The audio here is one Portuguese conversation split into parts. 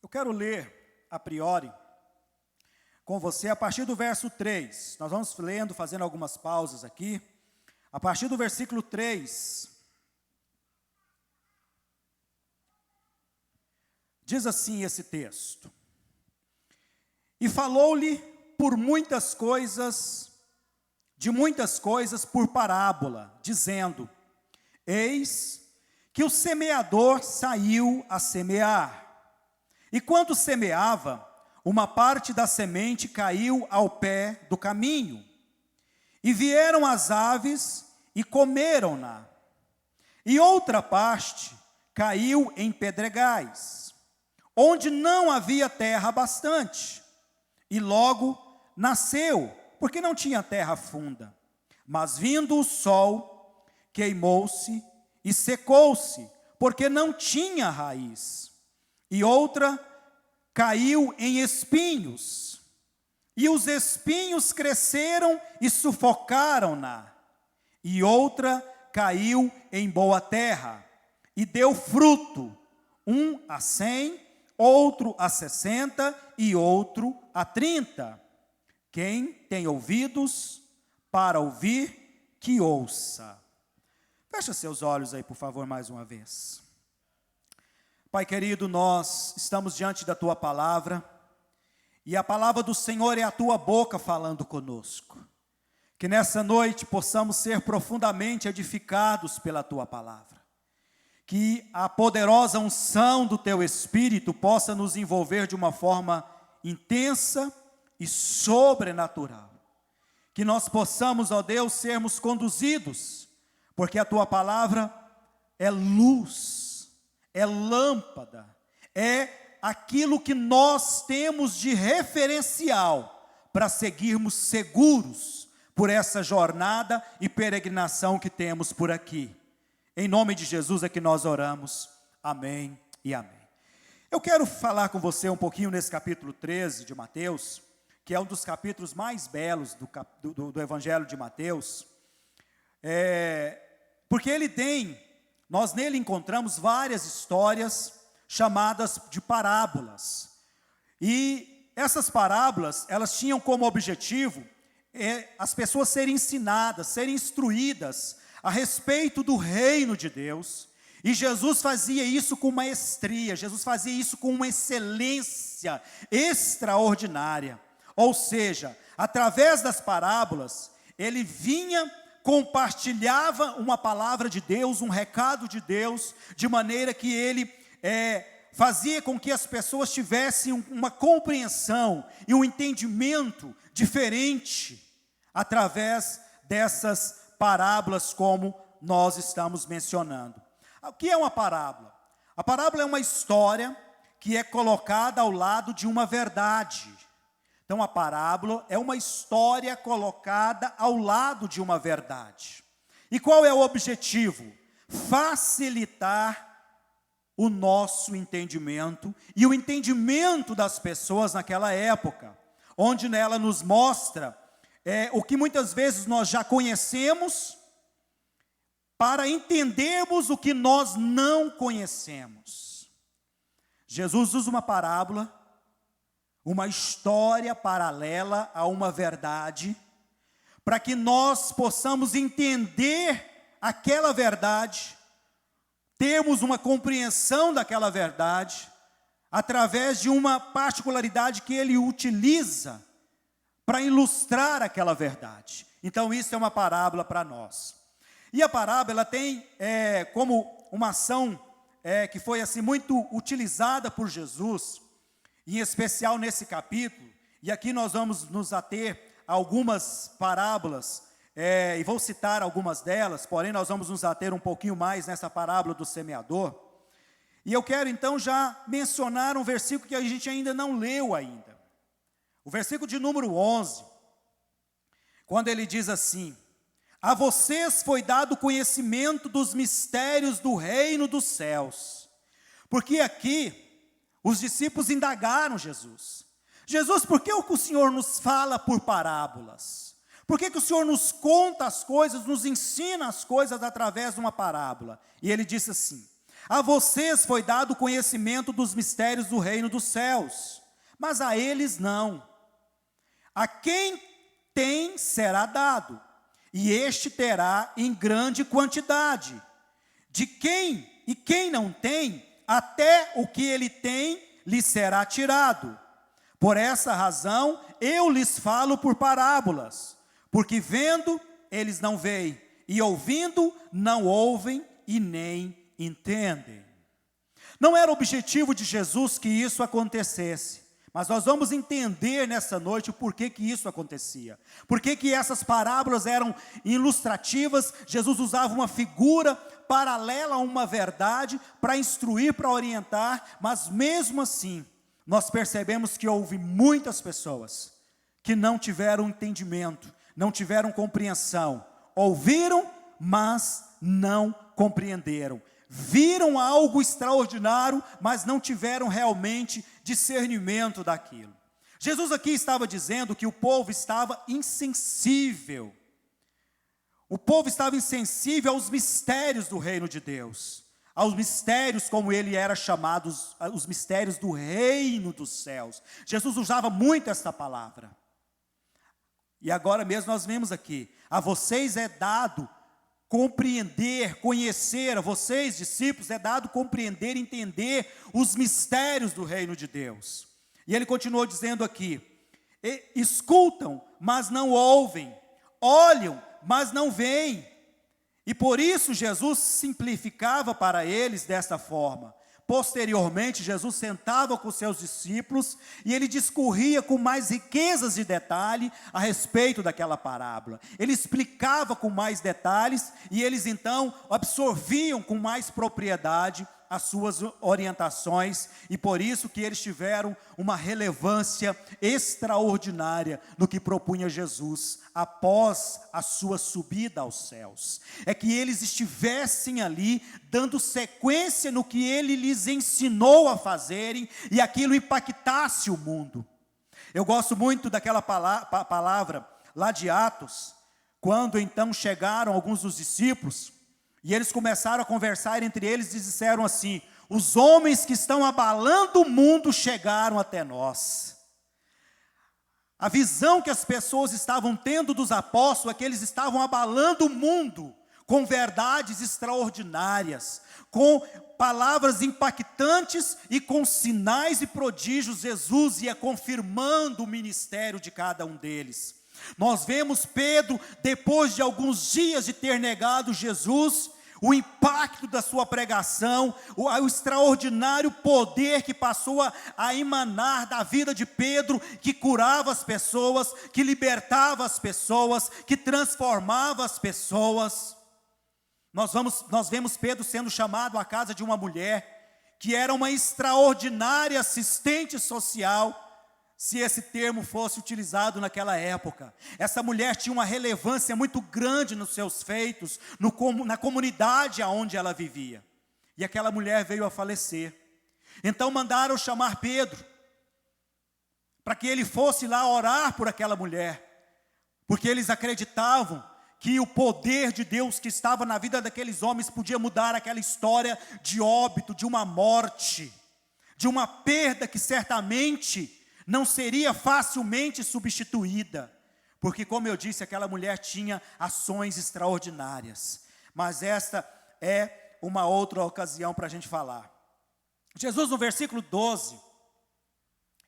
Eu quero ler, a priori, com você a partir do verso 3. Nós vamos lendo, fazendo algumas pausas aqui. A partir do versículo 3, diz assim esse texto: E falou-lhe de muitas coisas por parábola, dizendo: Eis que o semeador saiu a semear. E quando semeava, uma parte da semente caiu ao pé do caminho. E vieram as aves e comeram-na. E outra parte caiu em pedregais, onde não havia terra bastante. E logo nasceu, porque não tinha terra funda. Mas vindo o sol, queimou-se e secou-se, porque não tinha raiz. E outra caiu em espinhos, e os espinhos cresceram e sufocaram-na. E outra caiu em boa terra, e deu fruto, um a 100, outro a 60, e outro a 30. Quem tem ouvidos para ouvir, que ouça. Fecha seus olhos aí, por favor, mais uma vez. Pai querido, nós estamos diante da Tua palavra, e a palavra do Senhor é a Tua boca falando conosco. Que nessa noite possamos ser profundamente edificados pela Tua palavra. Que a poderosa unção do Teu Espírito possa nos envolver de uma forma intensa e sobrenatural. Que nós possamos, ó Deus, sermos conduzidos, porque a Tua palavra é luz, é lâmpada, é aquilo que nós temos de referencial para seguirmos seguros por essa jornada e peregrinação que temos por aqui. Em nome de Jesus é que nós oramos. Amém e amém. Eu quero falar com você um pouquinho nesse capítulo 13 de Mateus, que é um dos capítulos mais belos do Evangelho de Mateus, porque nós nele encontramos várias histórias chamadas de parábolas. E essas parábolas, elas tinham como objetivo as pessoas serem ensinadas, serem instruídas a respeito do reino de Deus. E Jesus fazia isso com maestria, Jesus fazia isso com uma excelência extraordinária. Ou seja, através das parábolas, ele compartilhava uma palavra de Deus, um recado de Deus, de maneira que ele fazia com que as pessoas tivessem uma compreensão e um entendimento diferente, através dessas parábolas, como nós estamos mencionando. O que é uma parábola? A parábola é uma história que é colocada ao lado de uma verdade. Então, a parábola é uma história colocada ao lado de uma verdade. E qual é o objetivo? Facilitar o nosso entendimento e o entendimento das pessoas naquela época, onde nela nos mostra o que muitas vezes nós já conhecemos, para entendermos o que nós não conhecemos. Jesus usa uma parábola, uma história paralela a uma verdade, para que nós possamos entender aquela verdade, termos uma compreensão daquela verdade, através de uma particularidade que ele utiliza para ilustrar aquela verdade. Então isso é uma parábola para nós. E a parábola tem como uma ação que foi assim muito utilizada por Jesus, em especial nesse capítulo, e aqui nós vamos nos ater a algumas parábolas, e vou citar algumas delas, porém nós vamos nos ater um pouquinho mais nessa parábola do semeador. E eu quero então já mencionar um versículo que a gente ainda não leu ainda. O versículo de número 11, quando ele diz assim: A vocês foi dado conhecimento dos mistérios do reino dos céus. Porque aqui os discípulos indagaram Jesus: Jesus, por que o Senhor nos fala por parábolas? Por que o Senhor nos conta as coisas, nos ensina as coisas através de uma parábola? E ele disse assim: A vocês foi dado conhecimento dos mistérios do reino dos céus, mas a eles não. A quem tem será dado, e este terá em grande quantidade. Quem não tem, até o que ele tem lhe será tirado. Por essa razão eu lhes falo por parábolas, porque vendo eles não veem, e ouvindo não ouvem e nem entendem. Não era o objetivo de Jesus que isso acontecesse, mas nós vamos entender nessa noite o porquê que isso acontecia. Porquê que essas parábolas eram ilustrativas. Jesus usava uma figura paralela a uma verdade para instruir, para orientar, mas mesmo assim, nós percebemos que houve muitas pessoas que não tiveram entendimento, não tiveram compreensão, ouviram, mas não compreenderam. Viram algo extraordinário, mas não tiveram realmente discernimento daquilo. Jesus aqui estava dizendo que o povo estava insensível. O povo estava insensível aos mistérios do reino de Deus, aos mistérios como ele era chamado, os mistérios do reino dos céus. Jesus usava muito esta palavra. E agora mesmo nós vemos aqui, a vocês é dado compreender, conhecer, a vocês, discípulos, é dado compreender, entender os mistérios do reino de Deus. E ele continuou dizendo aqui, escutam, mas não ouvem, olham, mas não veem. E por isso Jesus simplificava para eles desta forma. Posteriormente, Jesus sentava com seus discípulos e ele discorria com mais riquezas de detalhe a respeito daquela parábola. Ele explicava com mais detalhes e eles então absorviam com mais propriedade as suas orientações, e por isso que eles tiveram uma relevância extraordinária no que propunha Jesus após a sua subida aos céus. É que eles estivessem ali dando sequência no que ele lhes ensinou a fazerem e aquilo impactasse o mundo. Eu gosto muito daquela palavra lá de Atos, quando então chegaram alguns dos discípulos e eles começaram a conversar entre eles e disseram assim: os homens que estão abalando o mundo chegaram até nós. A visão que as pessoas estavam tendo dos apóstolos é que eles estavam abalando o mundo com verdades extraordinárias, com palavras impactantes e com sinais e prodígios. Jesus ia confirmando o ministério de cada um deles. Nós vemos Pedro, depois de alguns dias de ter negado Jesus, o impacto da sua pregação, o extraordinário poder que passou a emanar da vida de Pedro, que curava as pessoas, que libertava as pessoas, que transformava as pessoas. Nós vemos Pedro sendo chamado à casa de uma mulher, que era uma extraordinária assistente social, se esse termo fosse utilizado naquela época. Essa mulher tinha uma relevância muito grande nos seus feitos, na comunidade aonde ela vivia. E aquela mulher veio a falecer. Então mandaram chamar Pedro, para que ele fosse lá orar por aquela mulher, porque eles acreditavam que o poder de Deus que estava na vida daqueles homens podia mudar aquela história de óbito, de uma morte, de uma perda que certamente não seria facilmente substituída, porque, como eu disse, aquela mulher tinha ações extraordinárias. Mas esta é uma outra ocasião para a gente falar. Jesus, no versículo 12,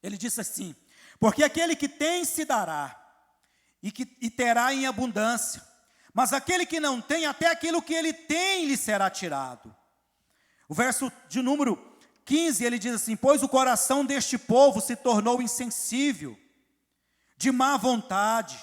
ele disse assim: porque aquele que tem se dará, e terá em abundância, mas aquele que não tem, até aquilo que ele tem lhe será tirado. O verso de número 15, ele diz assim: pois o coração deste povo se tornou insensível, de má vontade,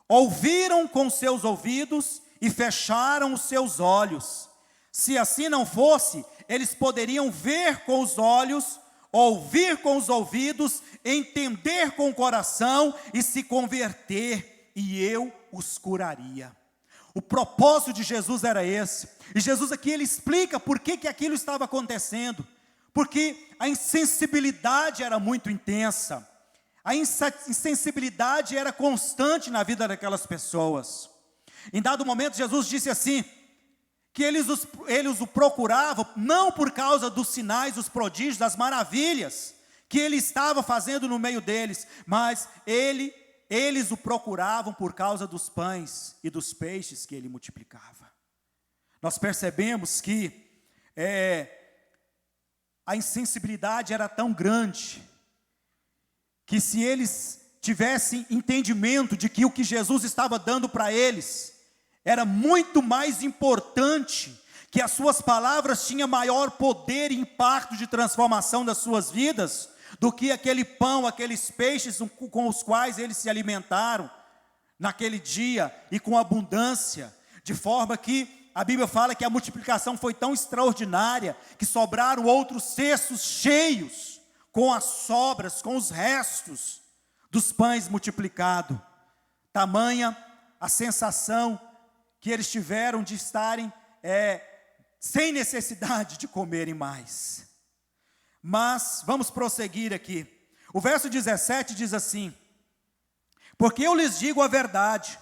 ouviram com seus ouvidos e fecharam os seus olhos. Se assim não fosse, eles poderiam ver com os olhos, ouvir com os ouvidos, entender com o coração e se converter, e eu os curaria. O propósito de Jesus era esse. E Jesus aqui ele explica por que aquilo estava acontecendo. Porque a insensibilidade era muito intensa, a insensibilidade era constante na vida daquelas pessoas. Em dado momento, Jesus disse assim: que eles o procuravam não por causa dos sinais, dos prodígios, das maravilhas que ele estava fazendo no meio deles, mas eles o procuravam por causa dos pães e dos peixes que ele multiplicava. Nós percebemos que a insensibilidade era tão grande, que se eles tivessem entendimento de que o que Jesus estava dando para eles era muito mais importante, que as suas palavras tinham maior poder e impacto de transformação das suas vidas, do que aquele pão, aqueles peixes com os quais eles se alimentaram naquele dia e com abundância, de forma que a Bíblia fala que a multiplicação foi tão extraordinária, que sobraram outros cestos cheios, com as sobras, com os restos dos pães multiplicados. Tamanha a sensação que eles tiveram de estarem sem necessidade de comerem mais. Mas vamos prosseguir aqui. O verso 17 diz assim: porque eu lhes digo a verdade,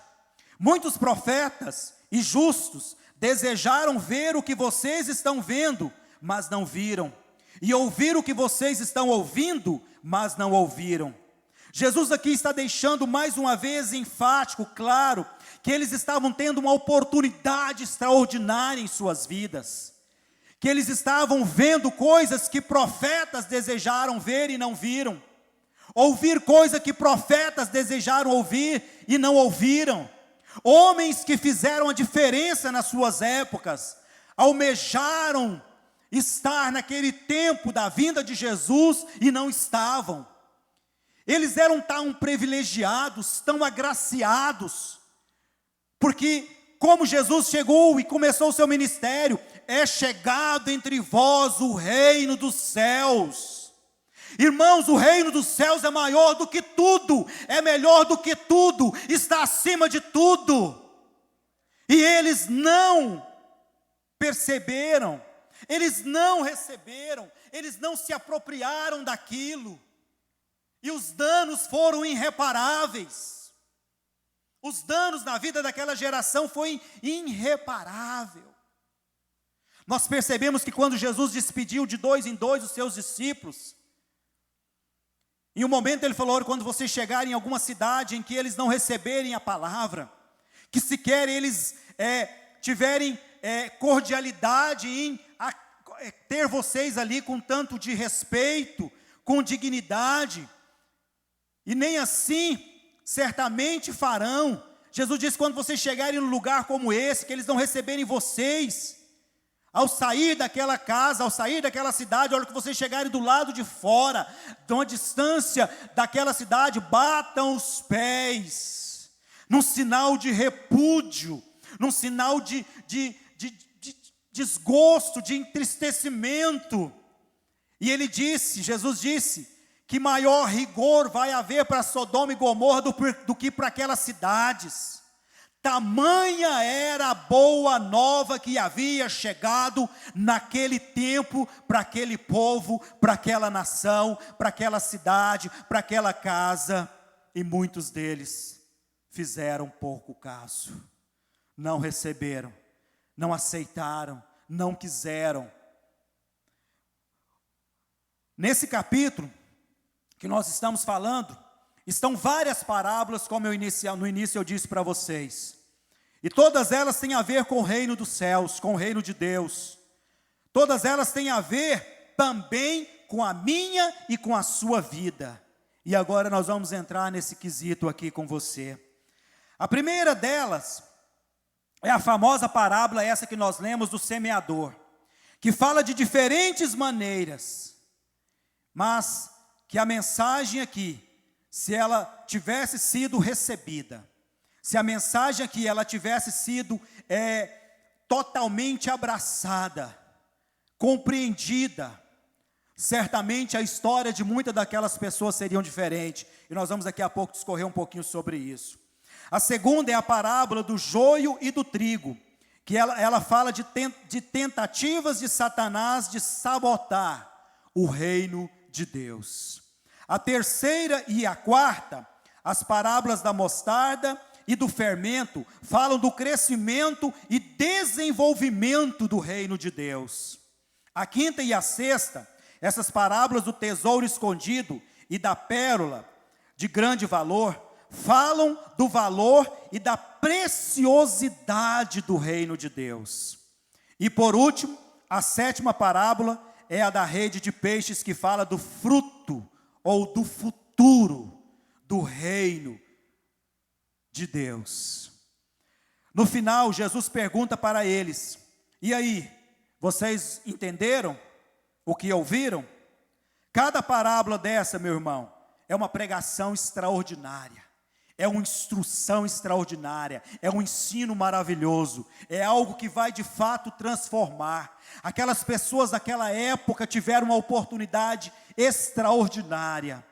muitos profetas e justos desejaram ver o que vocês estão vendo, mas não viram, e ouvir o que vocês estão ouvindo, mas não ouviram. Jesus aqui está deixando mais uma vez enfático, claro, que eles estavam tendo uma oportunidade extraordinária em suas vidas, que eles estavam vendo coisas que profetas desejaram ver e não viram, ouvir coisas que profetas desejaram ouvir e não ouviram, homens que fizeram a diferença nas suas épocas, almejaram estar naquele tempo da vinda de Jesus e não estavam. Eles eram tão privilegiados, tão agraciados, porque como Jesus chegou e começou o seu ministério, é chegado entre vós o reino dos céus. Irmãos, o reino dos céus é maior do que tudo, é melhor do que tudo, está acima de tudo. E eles não perceberam, eles não receberam, eles não se apropriaram daquilo. E os danos foram irreparáveis. Os danos na vida daquela geração foi irreparável. Nós percebemos que quando Jesus despediu de 2 em 2 os seus discípulos, em um momento ele falou: quando vocês chegarem em alguma cidade em que eles não receberem a palavra, que sequer eles tiverem cordialidade em ter vocês ali com tanto de respeito, com dignidade, e nem assim certamente farão. Jesus disse: quando vocês chegarem num lugar como esse, que eles não receberem vocês, ao sair daquela casa, ao sair daquela cidade, a hora que vocês chegarem do lado de fora, de uma distância daquela cidade, batam os pés, num sinal de repúdio, num sinal de desgosto, de entristecimento. E ele disse, Jesus disse, que maior rigor vai haver para Sodoma e Gomorra do que para aquelas cidades. Tamanha era a boa nova que havia chegado naquele tempo, para aquele povo, para aquela nação, para aquela cidade, para aquela casa. E muitos deles fizeram pouco caso, não receberam, não aceitaram, não quiseram. Nesse capítulo que nós estamos falando, estão várias parábolas, como no início eu disse para vocês. E todas elas têm a ver com o reino dos céus, com o reino de Deus. Todas elas têm a ver também com a minha e com a sua vida. E agora nós vamos entrar nesse quesito aqui com você. A primeira delas é a famosa parábola, essa que nós lemos, do semeador, que fala de diferentes maneiras, mas que a mensagem aqui, se ela tivesse sido recebida, se a mensagem aqui ela tivesse sido totalmente abraçada, compreendida, certamente a história de muitas daquelas pessoas seriam diferente. E nós vamos daqui a pouco discorrer um pouquinho sobre isso. A segunda é a parábola do joio e do trigo, que ela fala de tentativas de Satanás de sabotar o reino de Deus. A terceira e a quarta, as parábolas da mostarda e do fermento falam do crescimento e desenvolvimento do reino de Deus. A quinta e a sexta, essas parábolas do tesouro escondido e da pérola de grande valor, falam do valor e da preciosidade do reino de Deus. E por último, a sétima parábola é a da rede de peixes, que fala do fruto ou do futuro do reino de Deus. No final, Jesus pergunta para eles: e aí, vocês entenderam o que ouviram? Cada parábola dessa, meu irmão, é uma pregação extraordinária, é uma instrução extraordinária, é um ensino maravilhoso, é algo que vai de fato transformar. Aquelas pessoas daquela época tiveram uma oportunidade extraordinária,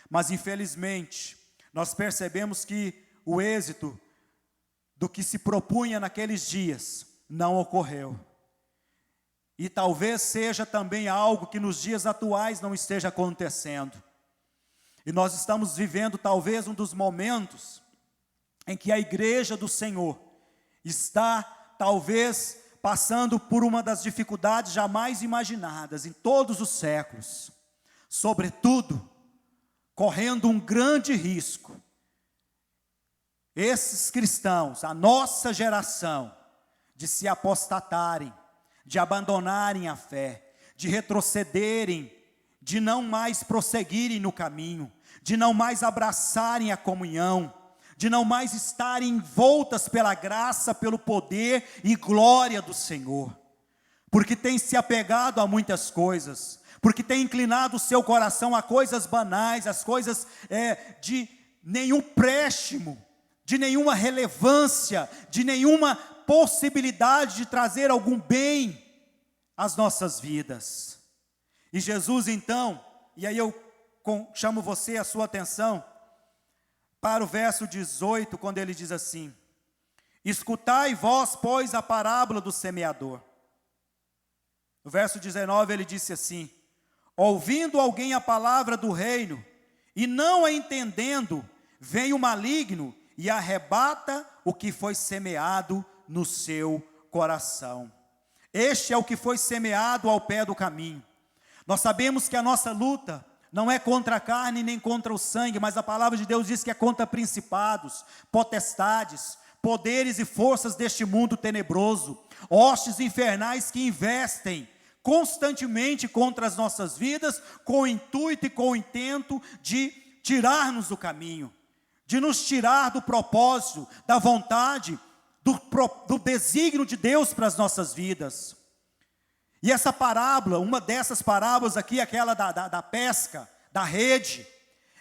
mas infelizmente, nós percebemos que o êxito do que se propunha naqueles dias não ocorreu. E talvez seja também algo que nos dias atuais não esteja acontecendo. E nós estamos vivendo talvez um dos momentos em que a igreja do Senhor está talvez passando por uma das dificuldades jamais imaginadas em todos os séculos. Sobretudo, correndo um grande risco. Esses cristãos, a nossa geração, de se apostatarem, de abandonarem a fé, de retrocederem, de não mais prosseguirem no caminho, de não mais abraçarem a comunhão, de não mais estarem envoltas pela graça, pelo poder e glória do Senhor, porque tem se apegado a muitas coisas, porque tem inclinado o seu coração a coisas banais, as coisas de nenhum préstimo, de nenhuma relevância, de nenhuma possibilidade de trazer algum bem às nossas vidas. E Jesus então, e aí eu chamo você, a sua atenção, para o verso 18, quando ele diz assim: escutai vós, pois, a parábola do semeador. No verso 19 ele disse assim: ouvindo alguém a palavra do reino, e não a entendendo, vem o maligno e arrebata o que foi semeado no seu coração. Este é o que foi semeado ao pé do caminho. Nós sabemos que a nossa luta não é contra a carne nem contra o sangue, mas a palavra de Deus diz que é contra principados, potestades, poderes e forças deste mundo tenebroso, hostes infernais que investem constantemente contra as nossas vidas, com o intuito e com o intento de tirar-nos do caminho, de nos tirar do propósito, da vontade, do desígnio de Deus para as nossas vidas. E essa parábola, uma dessas parábolas aqui, aquela da pesca, da rede,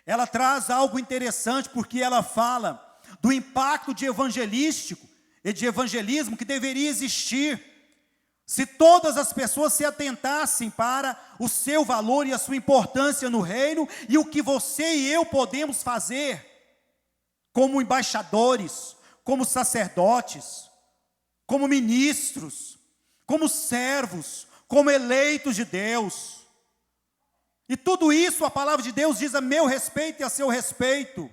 ela traz algo interessante, porque ela fala do impacto de evangelístico e de evangelismo que deveria existir, se todas as pessoas se atentassem para o seu valor e a sua importância no reino, e o que você e eu podemos fazer, como embaixadores, como sacerdotes, como ministros, como servos, como eleitos de Deus. E tudo isso a palavra de Deus diz a meu respeito e a seu respeito,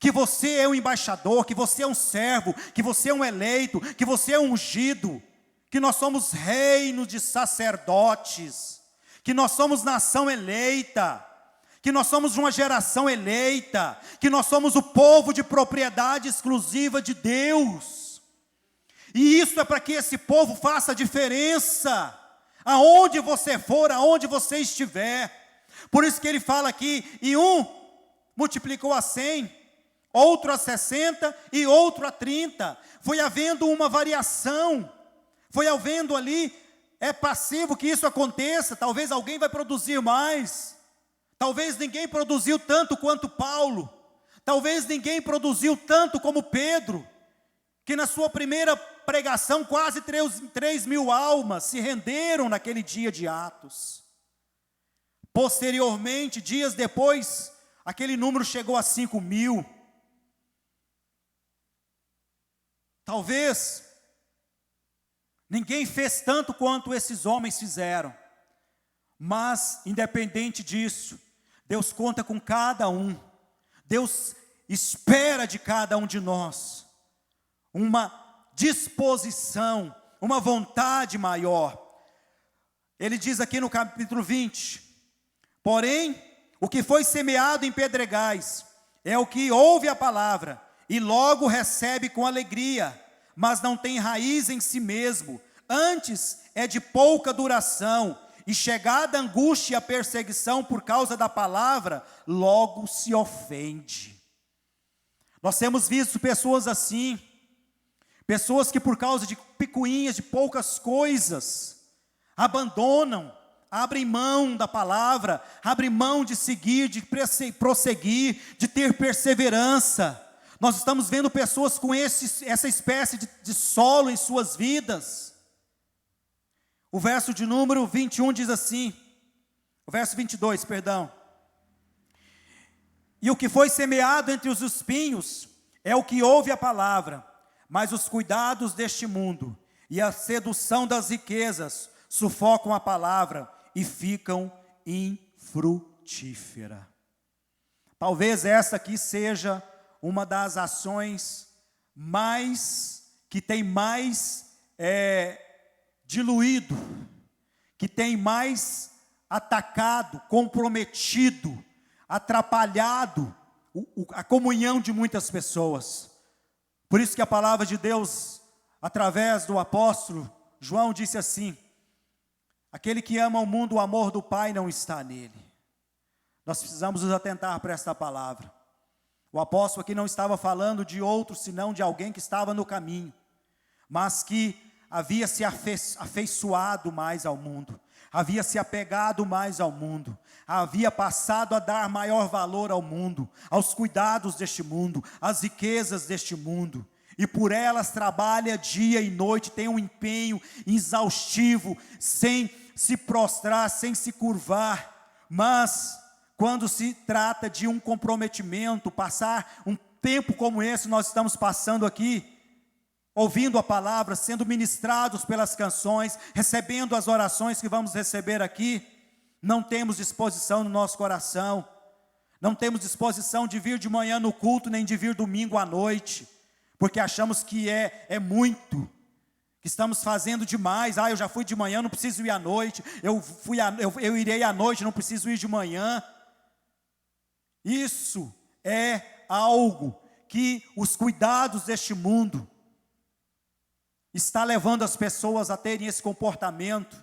que você é um embaixador, que você é um servo, que você é um eleito, que você é um ungido, que nós somos reino de sacerdotes, que nós somos nação eleita, que nós somos uma geração eleita, que nós somos o povo de propriedade exclusiva de Deus. E isso é para que esse povo faça a diferença, aonde você for, aonde você estiver. Por isso que ele fala aqui, e um multiplicou a 100, outro a 60 e outro a 30. Foi havendo uma variação, foi havendo ali, é passivo que isso aconteça. Talvez alguém vai produzir mais, talvez ninguém produziu tanto quanto Paulo, talvez ninguém produziu tanto como Pedro, que na sua primeira pregação quase 3.000 almas se renderam naquele dia de Atos. Posteriormente, dias depois, aquele número chegou a 5.000. Talvez ninguém fez tanto quanto esses homens fizeram, mas independente disso, Deus conta com cada um, Deus espera de cada um de nós uma disposição, uma vontade maior. Ele diz aqui no capítulo 20: porém, o que foi semeado em pedregais é o que ouve a palavra e logo recebe com alegria, mas não tem raiz em si mesmo, antes é de pouca duração, e chegada a angústia e a perseguição por causa da palavra, logo se ofende. Nós temos visto pessoas assim, pessoas que por causa de picuinhas, de poucas coisas, abandonam, abrem mão da palavra, abrem mão de seguir, de prosseguir, de ter perseverança. Nós estamos vendo pessoas com essa espécie de solo em suas vidas. O verso de número 21 diz assim, o verso 22, perdão. E o que foi semeado entre os espinhos é o que ouve a palavra, mas os cuidados deste mundo e a sedução das riquezas sufocam a palavra e ficam infrutífera. Talvez essa aqui seja uma das ações que tem mais diluído, que tem mais atacado, comprometido, atrapalhado a comunhão de muitas pessoas. Por isso que a palavra de Deus, através do apóstolo João, disse assim: aquele que ama o mundo, o amor do Pai não está nele. Nós precisamos nos atentar para esta palavra. O apóstolo aqui não estava falando de outro, senão de alguém que estava no caminho, mas que havia se afeiçoado mais ao mundo, havia se apegado mais ao mundo, havia passado a dar maior valor ao mundo, aos cuidados deste mundo, às riquezas deste mundo, e por elas trabalha dia e noite, tem um empenho exaustivo, sem se prostrar, sem se curvar. Mas quando se trata de um comprometimento, passar um tempo como esse nós estamos passando aqui, ouvindo a palavra, sendo ministrados pelas canções, recebendo as orações que vamos receber aqui, não temos disposição no nosso coração, não temos disposição de vir de manhã no culto, nem de vir domingo à noite, porque achamos que é muito, que estamos fazendo demais. Eu já fui de manhã, não preciso ir à noite, eu irei à noite, não preciso ir de manhã. Isso é algo que os cuidados deste mundo está levando as pessoas a terem esse comportamento.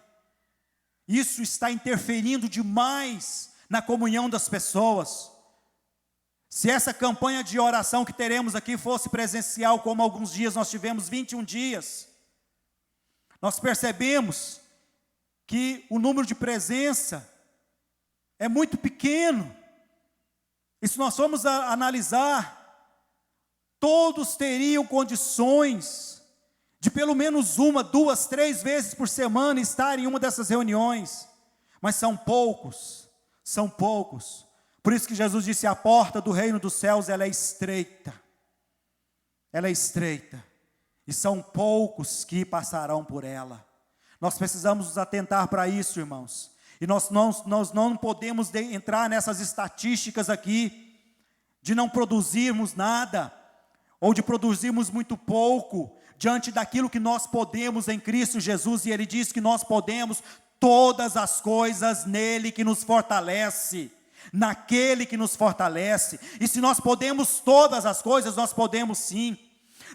Isso está interferindo demais na comunhão das pessoas. Se essa campanha de oração que teremos aqui fosse presencial, como alguns dias nós tivemos 21 dias, nós percebemos que o número de presença é muito pequeno. E se nós formos analisar, todos teriam condições de pelo menos 1, 2, 3 vezes por semana estar em uma dessas reuniões, mas são poucos. Por isso que Jesus disse: a porta do reino dos céus, ela é estreita, e são poucos que passarão por ela. Nós precisamos nos atentar para isso, irmãos, e nós não podemos entrar nessas estatísticas aqui, de não produzirmos nada, ou de produzirmos muito pouco, diante daquilo que nós podemos em Cristo Jesus, e Ele diz que nós podemos todas as coisas nele que nos fortalece, naquele que nos fortalece. E se nós podemos todas as coisas, nós podemos sim.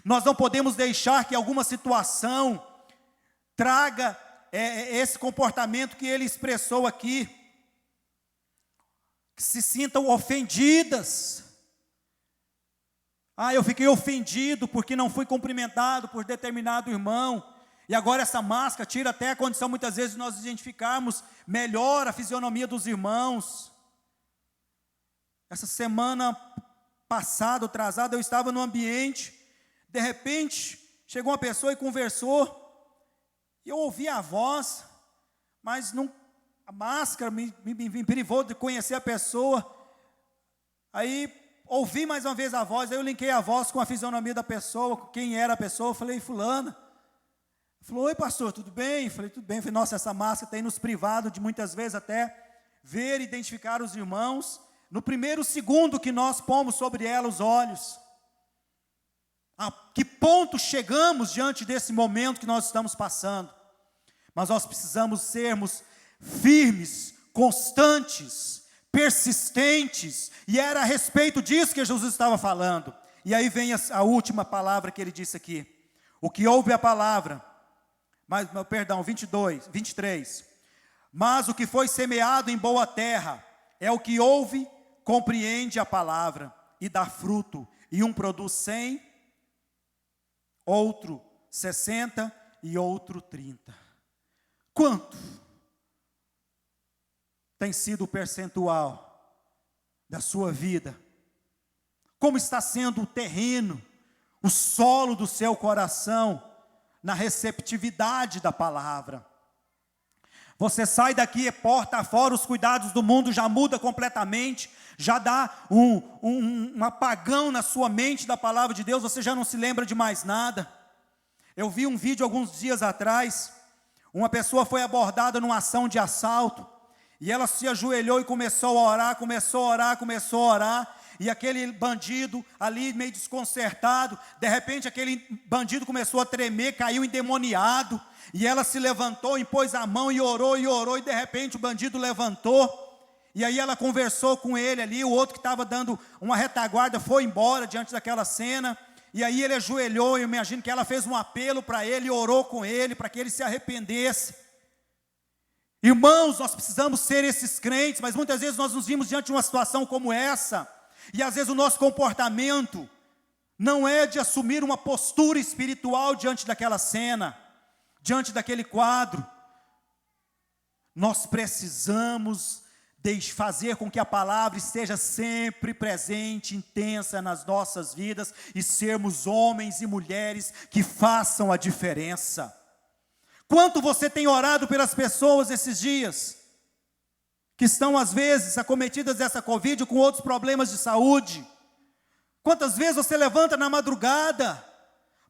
Nós não podemos deixar que alguma situação traga esse comportamento que ele expressou aqui, que se sintam ofendidas. Eu fiquei ofendido porque não fui cumprimentado por determinado irmão, e agora essa máscara tira até a condição muitas vezes de nós identificarmos melhor a fisionomia dos irmãos. Essa semana passada, atrasada, eu estava no ambiente, de repente chegou uma pessoa e conversou, e eu ouvi a voz, mas a máscara me privou de conhecer a pessoa. Aí ouvi mais uma vez a voz, aí eu linkei a voz com a fisionomia da pessoa, quem era a pessoa. Eu falei: fulana. Ele falou: oi pastor, tudo bem? Eu falei: tudo bem. Eu falei: nossa, essa máscara tem nos privado de muitas vezes até ver e identificar os irmãos, no primeiro segundo que nós pomos sobre ela os olhos. A que ponto chegamos diante desse momento que nós estamos passando? Mas nós precisamos sermos firmes, constantes, persistentes, e era a respeito disso que Jesus estava falando. E aí vem a última palavra que ele disse aqui. O que ouve a palavra, perdão, 23. Mas o que foi semeado em boa terra é o que ouve, compreende a palavra e dá fruto. E um produz 100, outro 60 e outro 30. Quanto tem sido o percentual da sua vida? Como está sendo o terreno, o solo do seu coração na receptividade da palavra? Você sai daqui, porta fora, os cuidados do mundo já muda completamente, já dá um apagão na sua mente da palavra de Deus, você já não se lembra de mais nada. Eu vi um vídeo alguns dias atrás, uma pessoa foi abordada numa ação de assalto, e ela se ajoelhou e começou a orar, e aquele bandido ali meio desconcertado, de repente aquele bandido começou a tremer, caiu endemoniado, e ela se levantou, impôs a mão e orou, e de repente o bandido levantou, e aí ela conversou com ele ali, o outro que estava dando uma retaguarda foi embora diante daquela cena, e aí ele ajoelhou, eu imagino que ela fez um apelo para ele, e orou com ele, para que ele se arrependesse. Irmãos, nós precisamos ser esses crentes, mas muitas vezes nós nos vimos diante de uma situação como essa, e às vezes o nosso comportamento não é de assumir uma postura espiritual diante daquela cena, diante daquele quadro. Nós precisamos fazer com que a palavra esteja sempre presente, intensa nas nossas vidas, e sermos homens e mulheres que façam a diferença. Quanto você tem orado pelas pessoas esses dias, que estão às vezes acometidas dessa Covid, com outros problemas de saúde? Quantas vezes você levanta na madrugada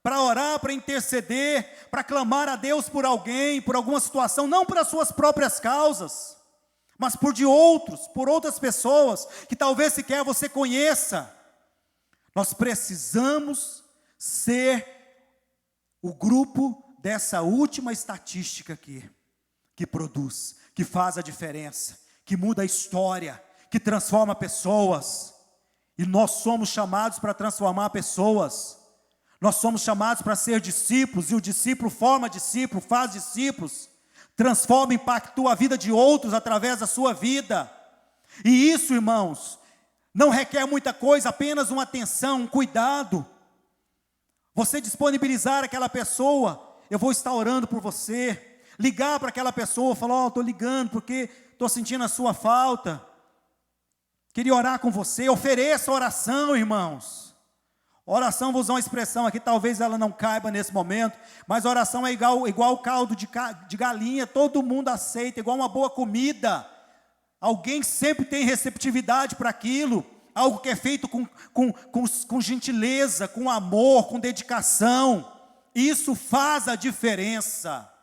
para orar, para interceder, para clamar a Deus por alguém, por alguma situação, não por as suas próprias causas, mas por de outros, por outras pessoas, que talvez sequer você conheça? Nós precisamos ser o grupo dessa última estatística aqui, que produz, que faz a diferença, que muda a história, que transforma pessoas. E nós somos chamados para transformar pessoas. Nós somos chamados para ser discípulos, e o discípulo forma discípulo, faz discípulos, transforma, impactua a vida de outros através da sua vida. E isso, irmãos, não requer muita coisa, apenas uma atenção, um cuidado. Você disponibilizar aquela pessoa, eu vou estar orando por você. Ligar para aquela pessoa, falar, estou ligando porque estou sentindo a sua falta. Queria orar com você. Ofereça oração, irmãos. Oração, vou usar uma expressão aqui, talvez ela não caiba nesse momento, mas oração é igual caldo de galinha, todo mundo aceita, igual uma boa comida. Alguém sempre tem receptividade para aquilo, algo que é feito com gentileza, com amor, com dedicação. Isso faz a diferença.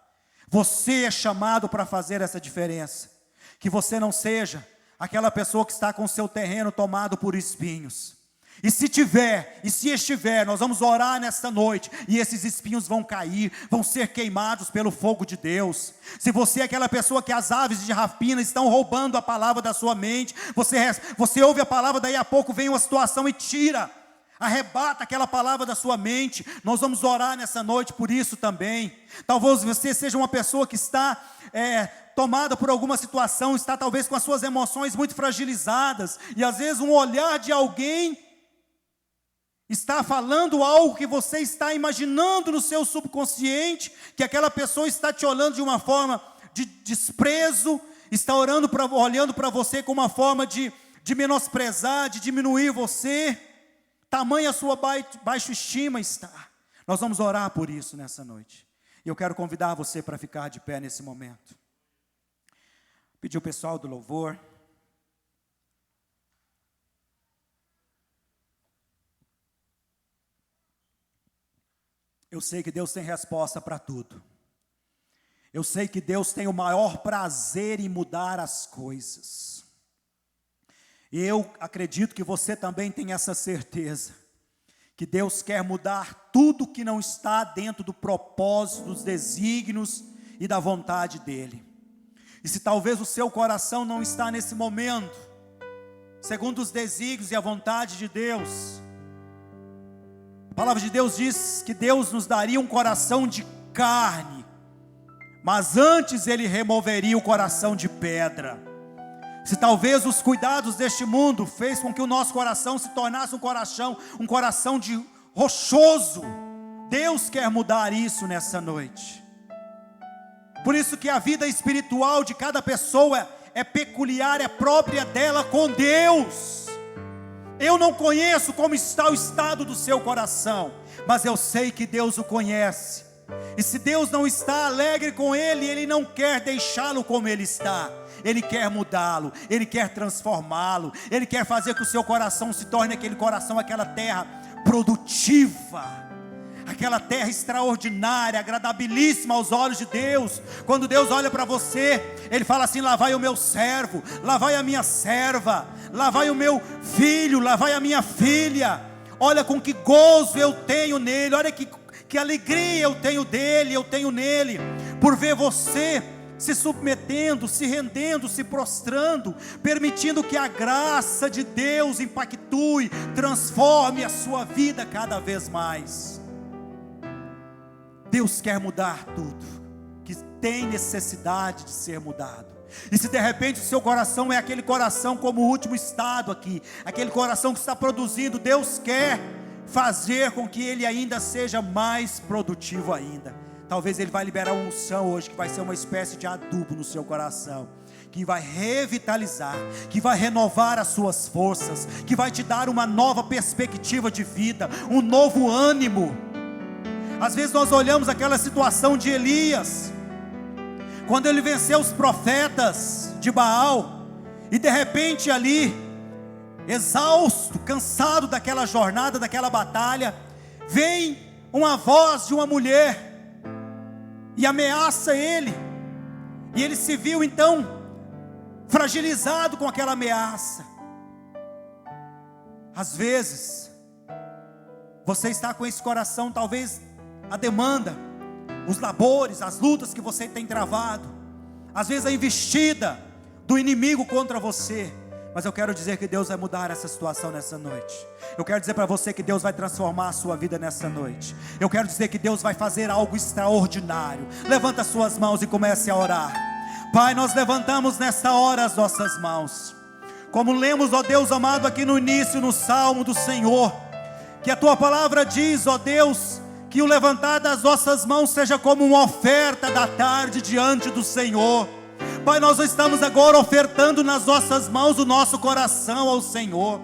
Você é chamado para fazer essa diferença. Que você não seja aquela pessoa que está com o seu terreno tomado por espinhos. E se estiver, nós vamos orar nesta noite, e esses espinhos vão cair, vão ser queimados pelo fogo de Deus. Se você é aquela pessoa que as aves de rapina estão roubando a palavra da sua mente, você ouve a palavra, daí a pouco vem uma situação e arrebata aquela palavra da sua mente. Nós vamos orar nessa noite por isso também. Talvez você seja uma pessoa que está tomada por alguma situação, está talvez com as suas emoções muito fragilizadas, e às vezes um olhar de alguém está falando algo que você está imaginando no seu subconsciente, que aquela pessoa está te olhando de uma forma de desprezo, está olhando para você com uma forma de menosprezar, de diminuir você. Tamanha a sua baixa estima está. Nós vamos orar por isso nessa noite. E eu quero convidar você para ficar de pé nesse momento. Pedir o pessoal do louvor. Eu sei que Deus tem resposta para tudo. Eu sei que Deus tem o maior prazer em mudar as coisas. E eu acredito que você também tem essa certeza, que Deus quer mudar tudo que não está dentro do propósito, dos desígnios e da vontade dEle. E se talvez o seu coração não está nesse momento, segundo os desígnios e a vontade de Deus, a palavra de Deus diz que Deus nos daria um coração de carne, mas antes Ele removeria o coração de pedra. Se talvez os cuidados deste mundo fez com que o nosso coração se tornasse um coração de rochoso, Deus quer mudar isso nessa noite. Por isso que a vida espiritual de cada pessoa é peculiar, é própria dela com Deus. Eu não conheço como está o estado do seu coração, mas eu sei que Deus o conhece. E se Deus não está alegre com ele, Ele não quer deixá-lo como ele está. Ele quer mudá-lo, Ele quer transformá-lo, Ele quer fazer que o seu coração se torne aquele coração, aquela terra produtiva, aquela terra extraordinária, agradabilíssima aos olhos de Deus. Quando Deus olha para você, Ele fala assim: lá vai o meu servo, lá vai a minha serva, lá vai o meu filho, lá vai a minha filha. Olha com que gozo eu tenho nele, olha que alegria eu tenho dele, eu tenho nele, por ver você se submetendo, se rendendo, se prostrando, permitindo que a graça de Deus impactue, transforme a sua vida cada vez mais. Deus quer mudar tudo que tem necessidade de ser mudado. E se de repente o seu coração é aquele coração como o último estado aqui, aquele coração que está produzindo, Deus quer fazer com que ele ainda seja mais produtivo ainda. Talvez Ele vai liberar uma unção hoje, que vai ser uma espécie de adubo no seu coração, que vai revitalizar, que vai renovar as suas forças, que vai te dar uma nova perspectiva de vida, um novo ânimo. Às vezes nós olhamos aquela situação de Elias, quando ele venceu os profetas de Baal, e de repente ali, exausto, cansado daquela jornada, daquela batalha, vem uma voz de uma mulher e ameaça ele, e ele se viu então fragilizado com aquela ameaça. Às vezes você está com esse coração, talvez a demanda, os labores, as lutas que você tem travado, às vezes a investida do inimigo contra você. Mas eu quero dizer que Deus vai mudar essa situação nessa noite. Eu quero dizer para você que Deus vai transformar a sua vida nessa noite. Eu quero dizer que Deus vai fazer algo extraordinário. Levanta as suas mãos e comece a orar. Pai, nós levantamos nesta hora as nossas mãos. Como lemos, ó Deus amado, aqui no início, no Salmo do Senhor, que a Tua palavra diz, ó Deus, que o levantar das nossas mãos seja como uma oferta da tarde diante do Senhor. Pai, nós estamos agora ofertando nas nossas mãos o nosso coração ao Senhor,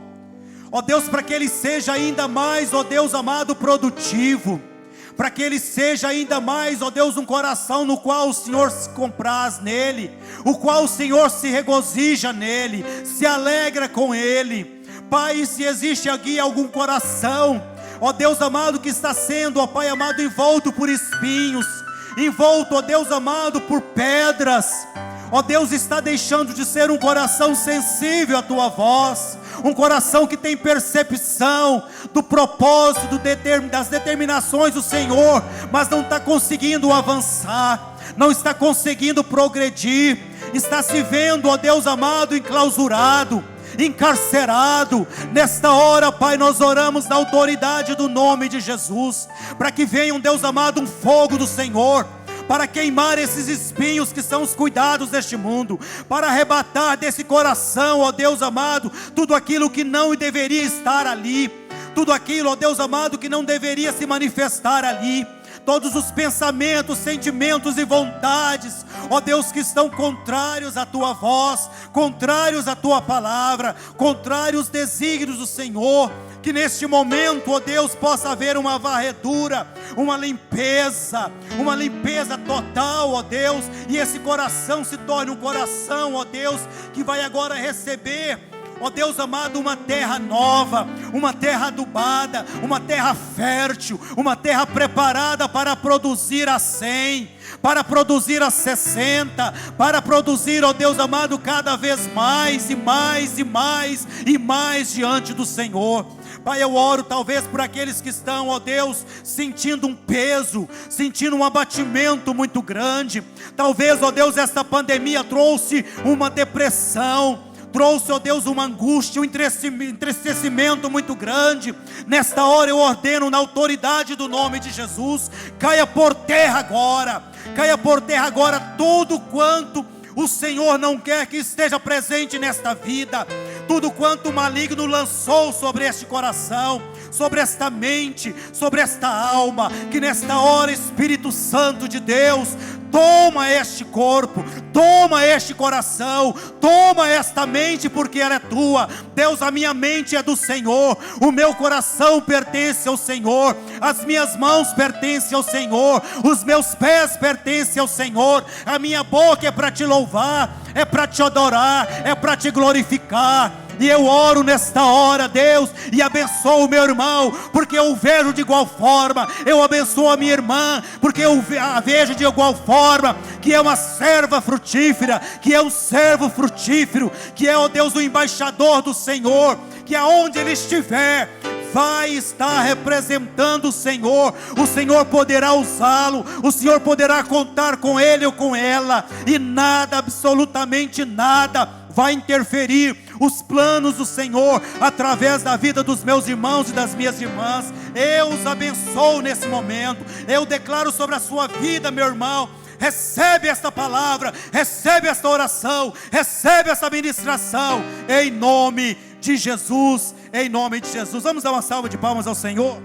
ó Deus, para que ele seja ainda mais, ó Deus amado, produtivo, para que ele seja ainda mais, ó Deus, um coração no qual o Senhor se compraz nele, o qual o Senhor se regozija nele, se alegra com ele. Pai, se existe aqui algum coração, ó Deus amado, que está sendo, ó Pai amado, envolto por espinhos, envolto, ó Deus amado, por pedras, ó Deus, está deixando de ser um coração sensível à Tua voz, um coração que tem percepção do propósito, das determinações do Senhor, mas não está conseguindo avançar, não está conseguindo progredir, está se vendo, ó Deus amado, enclausurado, encarcerado. Nesta hora, Pai, nós oramos na autoridade do nome de Jesus, para que venha, Deus amado, um fogo do Senhor, para queimar esses espinhos que são os cuidados deste mundo, para arrebatar desse coração, ó Deus amado, tudo aquilo que não deveria estar ali, tudo aquilo, ó Deus amado, que não deveria se manifestar ali, todos os pensamentos, sentimentos e vontades, ó Deus, que estão contrários à Tua voz, contrários à Tua palavra, contrários aos desígnios do Senhor. Que neste momento, ó Deus, possa haver uma varredura, uma limpeza total, ó Deus, e esse coração se torne um coração, ó Deus, que vai agora receber, ó Deus amado, uma terra nova, uma terra adubada, uma terra fértil, uma terra preparada para produzir a 100, para produzir a 60, para produzir, ó Deus amado, cada vez mais e mais e mais e mais diante do Senhor. Pai, eu oro talvez por aqueles que estão, ó Deus, sentindo um peso, sentindo um abatimento muito grande. Talvez, ó Deus, esta pandemia trouxe uma depressão, trouxe, ó Deus, uma angústia, um entristecimento muito grande. Nesta hora eu ordeno na autoridade do nome de Jesus, caia por terra agora tudo quanto o Senhor não quer que esteja presente nesta vida, tudo quanto o maligno lançou sobre este coração, sobre esta mente, sobre esta alma, que nesta hora, Espírito Santo de Deus, toma este corpo, toma este coração, toma esta mente, porque ela é tua. Deus, a minha mente é do Senhor, o meu coração pertence ao Senhor, as minhas mãos pertencem ao Senhor, os meus pés pertencem ao Senhor, a minha boca é para te louvar, é para te adorar, é para te glorificar. E eu oro nesta hora, Deus, e abençoo o meu irmão, porque eu o vejo de igual forma. Eu abençoo a minha irmã, porque eu a vejo de igual forma, que é uma serva frutífera, que é um servo frutífero, que é, ó Deus, o embaixador do Senhor, que aonde ele estiver, vai estar representando o Senhor poderá usá-lo, o Senhor poderá contar com ele ou com ela, e nada, absolutamente nada, vai interferir os planos do Senhor, através da vida dos meus irmãos e das minhas irmãs. Eu os abençoo nesse momento, eu declaro sobre a sua vida, meu irmão, recebe esta palavra, recebe esta oração, recebe esta ministração, em nome de Jesus, em nome de Jesus. Vamos dar uma salva de palmas ao Senhor.